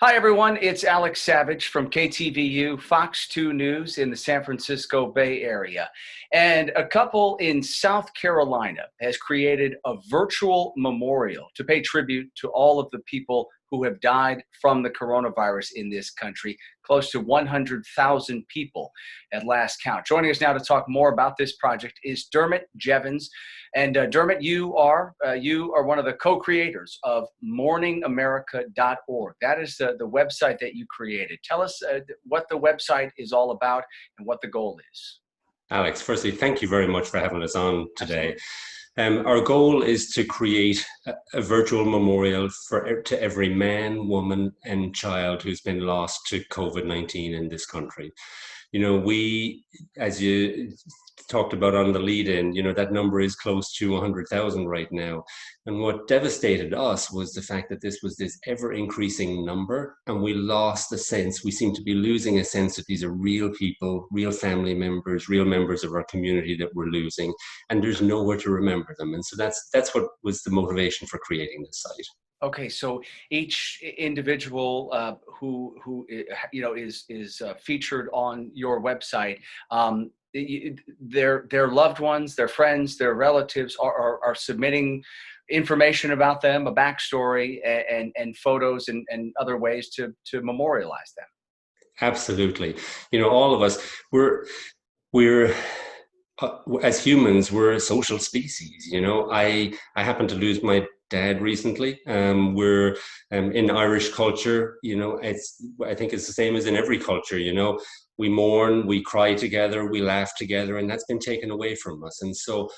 Hi, everyone. It's Alex Savage from KTVU, Fox 2 News in the San Francisco Bay Area. And a couple in South Carolina has created a virtual memorial to pay tribute to all of the people who have died from the coronavirus in this country, close to 100,000 people at last count. Joining us now to talk more about this project is Dermot Jevons. And Dermot, you are one of the co-creators of mourningamerica.org. That is the website that you created. Tell us what the website is all about and what the goal is. Alex, firstly, thank you very much for having us on today. Absolutely. Our goal is to create a virtual memorial to every man, woman, and child who's been lost to COVID-19 in this country. You know, we, as you talked about on the lead-in, that number is close to 100,000 right now. And what devastated us was the fact that this was this ever-increasing number, and we lost the sense, we seem to be losing a sense that these are real people, real family members, real members of our community that we're losing, and there's nowhere to remember them. And so that's what was the motivation for creating this site. Okay, so each individual who is featured on your website, their loved ones, their friends, their relatives are submitting information about them, a backstory, and photos and other ways to memorialize them. Absolutely. All of us, we're as humans, we're a social species. I happen to lose my dad recently. We're in Irish culture, I think it's the same as in every culture. We mourn, we cry together, we laugh together, and that's been taken away from us. And so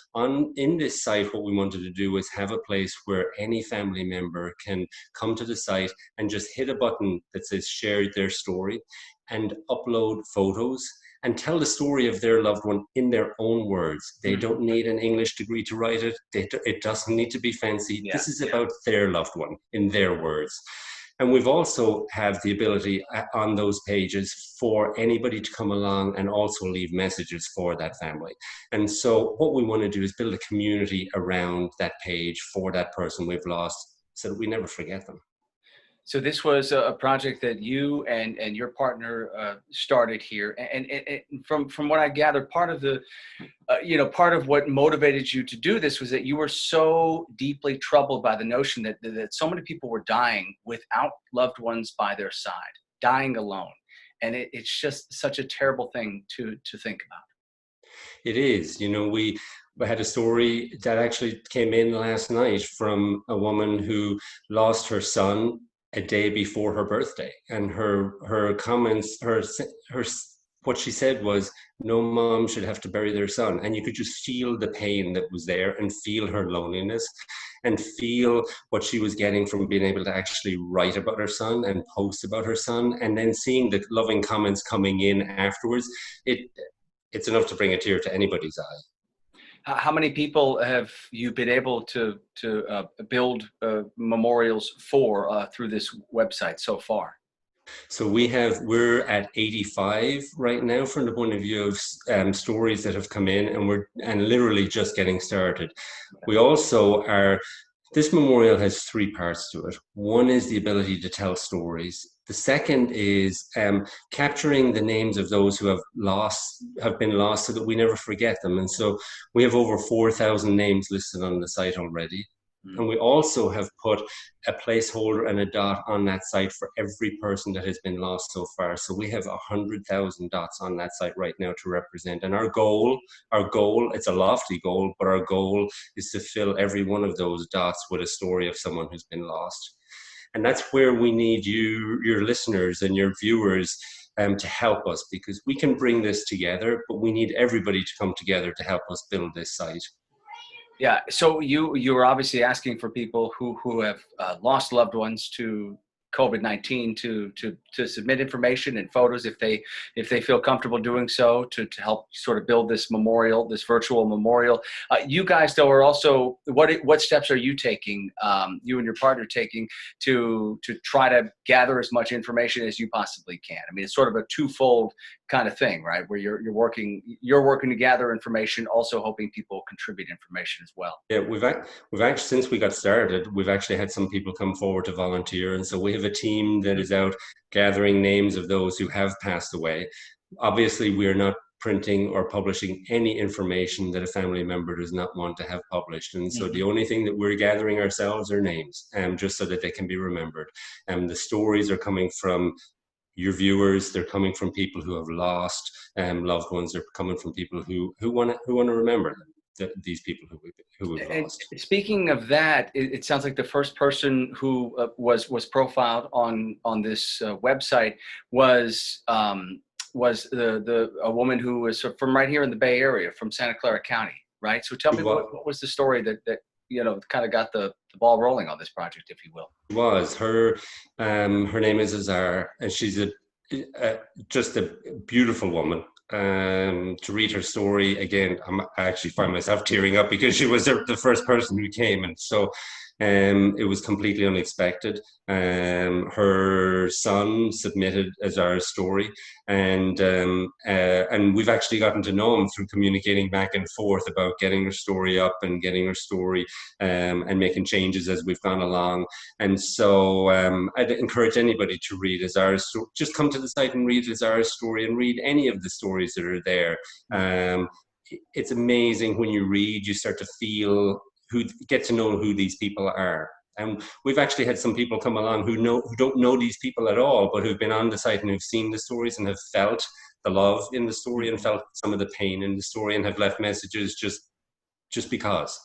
in this site, what we wanted to do was have a place where any family member can come to the site and just hit a button that says share their story and upload photos and tell the story of their loved one in their own words. They don't need an English degree to write it. It doesn't need to be fancy. This is about their loved one in their words. And we've also have the ability on those pages for anybody to come along and also leave messages for that family. And so what we want to do is build a community around that page for that person we've lost so that we never forget them. So this was a project that you and your partner started here, and from what I gathered, part of the part of what motivated you to do this was that you were so deeply troubled by the notion that so many people were dying without loved ones by their side, dying alone, and it's just such a terrible thing to think about. It is. We had a story that actually came in last night from a woman who lost her son a day before her birthday, and her comments, her what she said was, no mom should have to bury their son. And you could just feel the pain that was there and feel her loneliness and feel what she was getting from being able to actually write about her son and post about her son, and then seeing the loving comments coming in afterwards. It's enough to bring a tear to anybody's eye. How many people have you been able to build memorials for through this website so far? So we're at 85 right now from the point of view of stories that have come in, and we're literally just getting started. We also this memorial has three parts to it. One is the ability to tell stories. The second is capturing the names of those who have been lost so that we never forget them. And so we have over 4,000 names listed on the site already. And we also have put a placeholder and a dot on that site for every person that has been lost so far. So we have 100,000 dots on that site right now to represent. And our goal, it's a lofty goal, but our goal is to fill every one of those dots with a story of someone who's been lost. And that's where we need you, your listeners and your viewers, to help us, because we can bring this together, but we need everybody to come together to help us build this site. Yeah, so you were obviously asking for people who have lost loved ones to COVID-19 to submit information and photos if they feel comfortable doing so to help sort of build this memorial, this virtual memorial. You guys, though, are also what steps are you taking, you and your partner taking to try to gather as much information as you possibly can? I mean, it's sort of a twofold kind of thing, right? Where you're working to gather information, also hoping people contribute information as well. Yeah, we've actually, since we got started, we've actually had some people come forward to volunteer, and so we have a team that is out gathering names of those who have passed away. Obviously, we are not printing or publishing any information that a family member does not want to have published. And so the only thing that we're gathering ourselves are names, just so that they can be remembered. And the stories are coming from your viewers, they're coming from people who have lost loved ones, they're coming from people who want to remember them, these people who we've lost. And speaking of that, it sounds like the first person who was profiled on this website was a woman who was from right here in the Bay Area, from Santa Clara County, right? So tell me what was the story that kind of got the ball rolling on this project, if you will. Was her name is Azar, and she's just a beautiful woman. To read her story again, I actually find myself tearing up because she was the first person who came, and so it was completely unexpected. Her son submitted Azar's story, and we've actually gotten to know him through communicating back and forth about getting her story up and getting her story and making changes as we've gone along. And so I'd encourage anybody to read Azar's story. Just come to the site and read Azar's story, and read any of the stories that are there. It's amazing when you read, you start to feel get to know who these people are. And we've actually had some people come along who don't know these people at all, but who've been on the site and who've seen the stories and have felt the love in the story and felt some of the pain in the story and have left messages just because.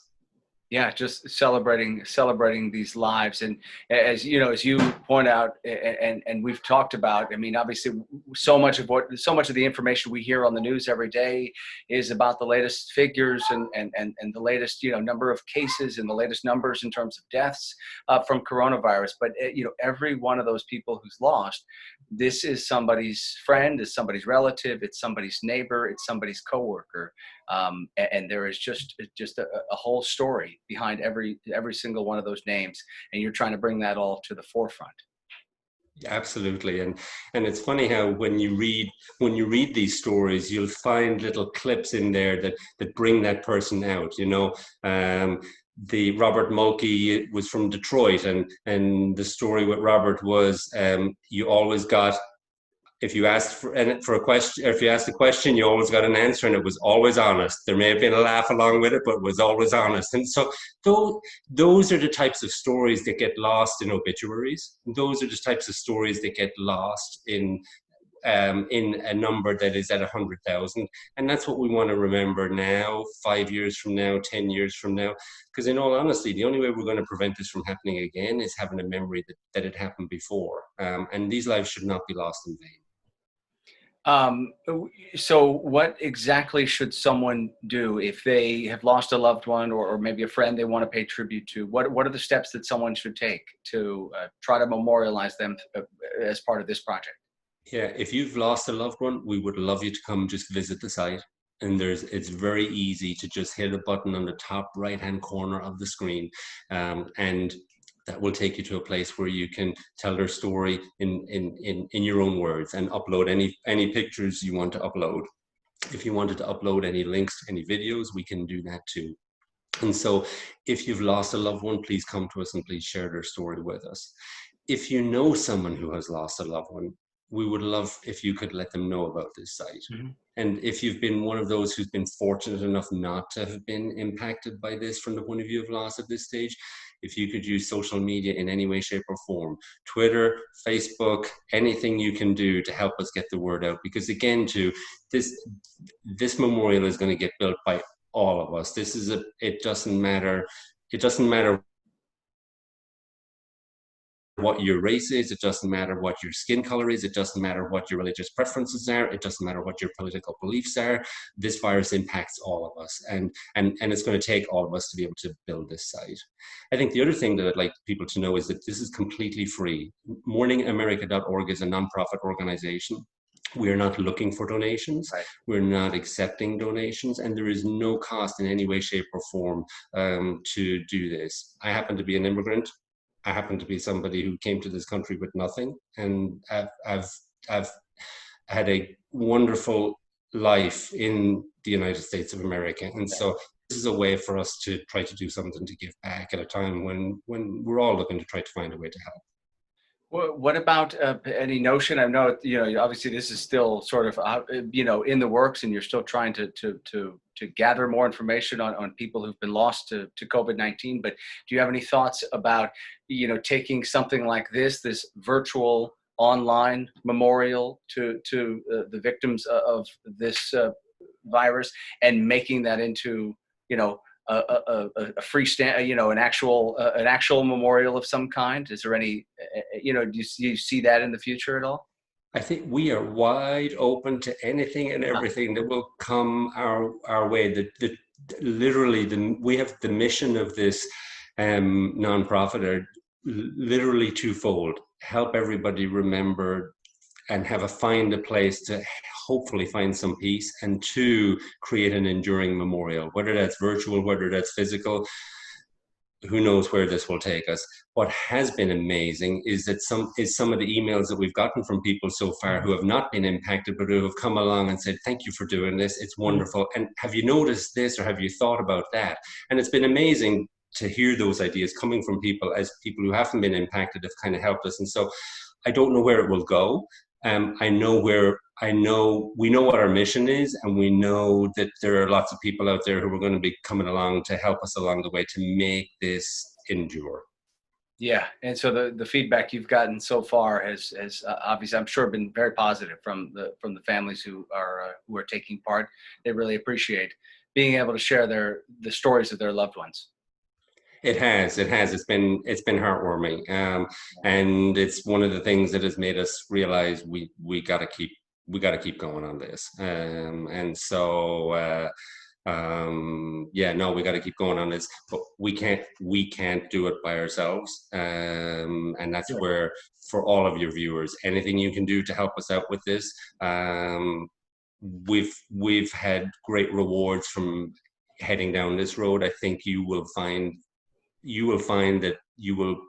Yeah, just celebrating these lives. And as you point out, and we've talked about, I mean, obviously so much of the information we hear on the news every day is about the latest figures and the latest, number of cases and the latest numbers in terms of deaths from coronavirus. But every one of those people who's lost, this is somebody's friend, it's somebody's relative, it's somebody's neighbor, it's somebody's coworker. And there is just a whole story behind every single one of those names, and you're trying to bring that all to the forefront. Absolutely, and it's funny how when you read these stories, you'll find little clips in there that bring that person out. The Robert Mulkey was from Detroit, and the story with Robert was you always got. If you asked for a question, or if you asked a question, you always got an answer, and it was always honest. There may have been a laugh along with it, but it was always honest. And so those are the types of stories that get lost in obituaries. Those are the types of stories that get lost in a number that is at 100,000. And that's what we want to remember now, 5 years from now, 10 years from now. Because in all honesty, the only way we're going to prevent this from happening again is having a memory that it happened before. And these lives should not be lost in vain. So what exactly should someone do if they have lost a loved one or maybe a friend they want to pay tribute to? What are the steps that someone should take to try to memorialize them as part of this project? Yeah, if you've lost a loved one, we would love you to come just visit the site. And it's very easy to just hit a button on the top right-hand corner of the screen, and that will take you to a place where you can tell their story in your own words and upload any pictures you want to upload. If you wanted to upload any links to any videos, we can do that too. And so if you've lost a loved one, please come to us and please share their story with us. If you know someone who has lost a loved one, we would love if you could let them know about this site. Mm-hmm. And if you've been one of those who's been fortunate enough not to have been impacted by this from the point of view of loss at this stage, if you could use social media in any way, shape, or form, Twitter, Facebook, anything you can do to help us get the word out. Because again, this memorial is going to get built by all of us. It doesn't matter what your race is, it doesn't matter what your skin color is, it doesn't matter what your religious preferences are, it doesn't matter what your political beliefs are. This virus impacts all of us, and it's going to take all of us to be able to build this site. I think the other thing that I'd like people to know is that this is completely free. MourningAmerica.org is a nonprofit organization. We're not looking for donations. Right. We're not accepting donations, and there is no cost in any way, shape, or form to do this. I happen to be an immigrant. I happen to be somebody who came to this country with nothing, and I've had a wonderful life in the United States of America. And so this is a way for us to try to do something to give back at a time when we're all looking to try to find a way to help. What about any notion? I know, obviously this is still sort of, in the works, and you're still trying to gather more information on people who've been lost to COVID-19. But do you have any thoughts about, taking something like this virtual online memorial to the victims of this virus, and making that into, a freestand, an actual memorial of some kind? Is there any, do you see that in the future at all? I think we are wide open to anything and everything that will come our way. Literally, we have the mission of this nonprofit are literally twofold: help everybody remember and find a place to hopefully find some peace, and two, create an enduring memorial, whether that's virtual, whether that's physical. Who knows where this will take us. What has been amazing is that some of the emails that we've gotten from people so far who have not been impacted, but who have come along and said, thank you for doing this, it's wonderful, and have you noticed this, or have you thought about that? And it's been amazing to hear those ideas coming from people, as people who haven't been impacted have kind of helped us. And so I don't know where it will go. We know what our mission is, and we know that there are lots of people out there who are going to be coming along to help us along the way to make this endure. Yeah, and so the feedback you've gotten so far has obviously, I'm sure, been very positive from the families who are taking part. They really appreciate being able to share the stories of their loved ones. It has. It's been heartwarming, and it's one of the things that has made us realize we got to keep going on this. And so we got to keep going on this, but we can't do it by ourselves. And that's where, for all of your viewers, anything you can do to help us out with this. We've had great rewards from heading down this road. I think you will find that you will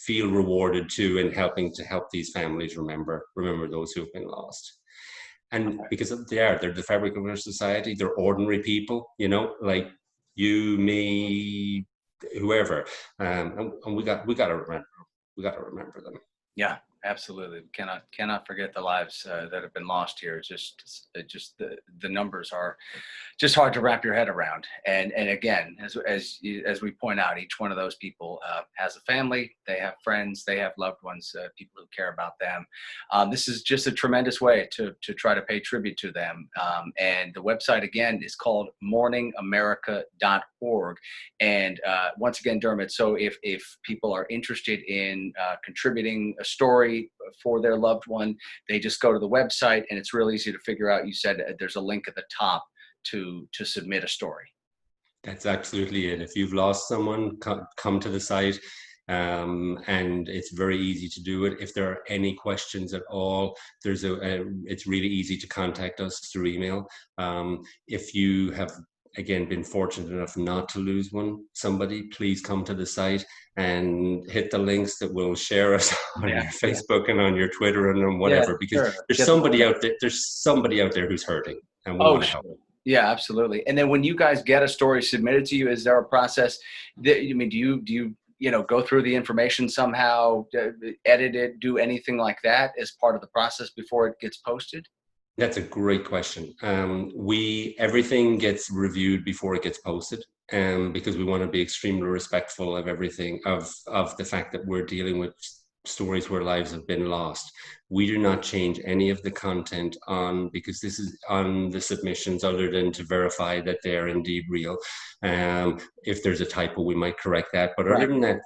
feel rewarded too in helping to help these families remember those who have been lost. And because they're the fabric of our society, they're ordinary people, like you, me, whoever, and we got to remember them. Yeah, absolutely. We cannot forget the lives that have been lost here. Just the numbers are just hard to wrap your head around. And again, as we point out, each one of those people has a family, they have friends, they have loved ones, people who care about them. This is just a tremendous way to try to pay tribute to them. And the website, again, is called mourningamerica.org. And once again, Dermot, so if people are interested in contributing a story for their loved one, they just go to the website, and it's real easy to figure out. You said there's a link at the top to submit a story. That's absolutely it. If you've lost someone, come to the site, and it's very easy to do it. If there are any questions at all, it's really easy to contact us through email. If you have, again, been fortunate enough not to lose somebody, please come to the site and hit the links that will share us on your Facebook and on your Twitter and on whatever, because there's somebody out there who's hurting, and we want to help. Yeah, absolutely. And then when you guys get a story submitted to you, is there a process that, do you go through the information somehow, edit it, do anything like that as part of the process before it gets posted? That's a great question. Everything gets reviewed before it gets posted, because we want to be extremely respectful of everything, of the fact that we're dealing with stories where lives have been lost. We do not change any of the content because this is on the submissions, other than to verify that they're indeed real. If there's a typo, we might correct that. But other than that,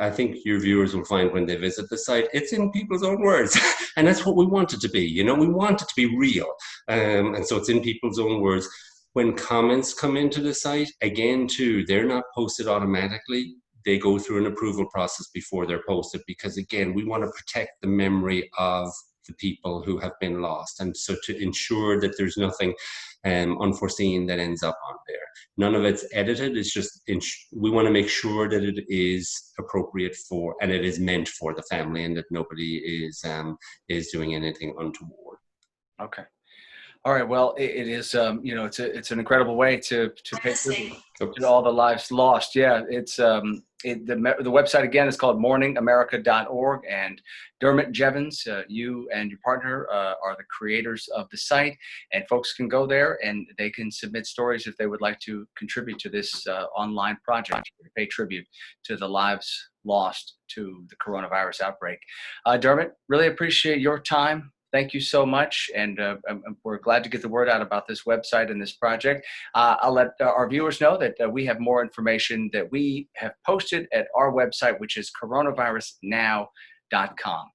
I think your viewers will find when they visit the site, it's in people's own words. And that's what we want it to be. We want it to be real. And so it's in people's own words. When comments come into the site, again, too, they're not posted automatically. They go through an approval process before they're posted, because, again, we want to protect the memory of the people who have been lost. And so to ensure that there's nothing unforeseen that ends up on there. None of it's edited. It's just we want to make sure that it is appropriate for, and it is meant for, the family, and that nobody is doing anything untoward. Okay. All right. Well, it is, it's an incredible way to pay tribute to all the lives lost. Yeah, the website again is called mourningamerica.org. And Dermot Jevons, you and your partner are the creators of the site, and folks can go there and they can submit stories if they would like to contribute to this online project, pay tribute to the lives lost to the coronavirus outbreak. Dermot, really appreciate your time. Thank you so much, and we're glad to get the word out about this website and this project. I'll let our viewers know that we have more information that we have posted at our website, which is coronavirusnow.com.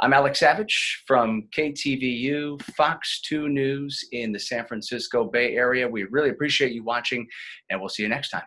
I'm Alex Savage from KTVU, Fox 2 News in the San Francisco Bay Area. We really appreciate you watching, and we'll see you next time.